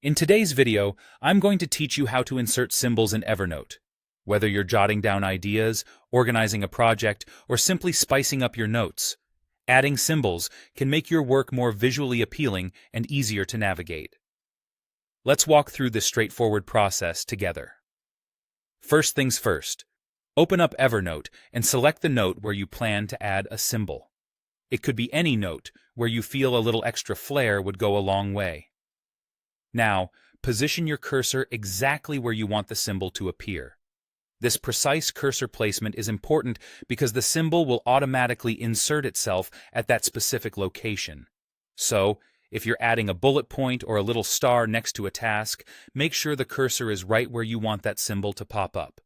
In today's video, I'm going to teach you how to insert symbols in Evernote. Whether you're jotting down ideas, organizing a project, or simply spicing up your notes, adding symbols can make your work more visually appealing and easier to navigate. Let's walk through this straightforward process together. First things first, open up Evernote and select the note where you plan to add a symbol. It could be any note where you feel a little extra flair would go a long way. Now, position your cursor exactly where you want the symbol to appear. This precise cursor placement is important because the symbol will automatically insert itself at that specific location. So, if you're adding a bullet point or a little star next to a task, make sure the cursor is right where you want that symbol to pop up.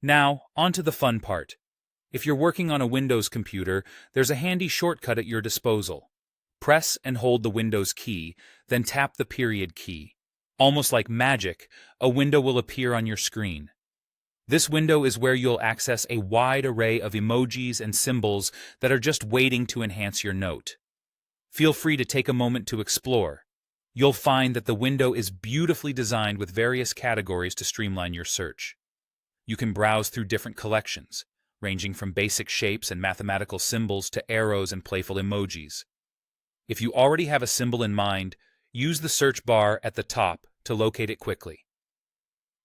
Now, on to the fun part. If you're working on a Windows computer, there's a handy shortcut at your disposal. Press and hold the Windows key, then tap the period key. Almost like magic, a window will appear on your screen. This window is where you'll access a wide array of emojis and symbols that are just waiting to enhance your note. Feel free to take a moment to explore. You'll find that the window is beautifully designed with various categories to streamline your search. You can browse through different collections, ranging from basic shapes and mathematical symbols to arrows and playful emojis. If you already have a symbol in mind, use the search bar at the top to locate it quickly.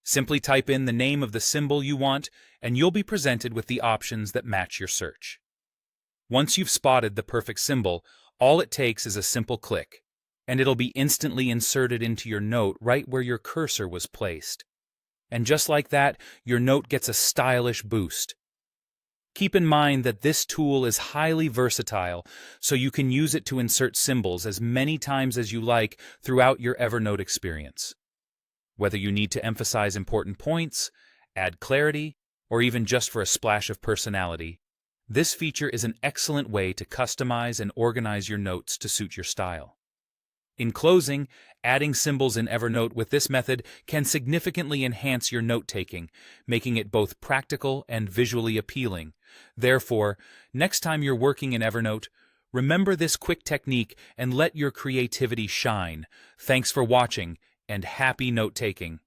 Simply type in the name of the symbol you want, and you'll be presented with the options that match your search. Once you've spotted the perfect symbol, all it takes is a simple click, and it'll be instantly inserted into your note right where your cursor was placed. And just like that, your note gets a stylish boost. Keep in mind that this tool is highly versatile, so you can use it to insert symbols as many times as you like throughout your Evernote experience. Whether you need to emphasize important points, add clarity, or even just for a splash of personality, this feature is an excellent way to customize and organize your notes to suit your style. In closing, adding symbols in Evernote with this method can significantly enhance your note-taking, making it both practical and visually appealing. Therefore, next time you're working in Evernote, remember this quick technique and let your creativity shine. Thanks for watching, and happy note-taking.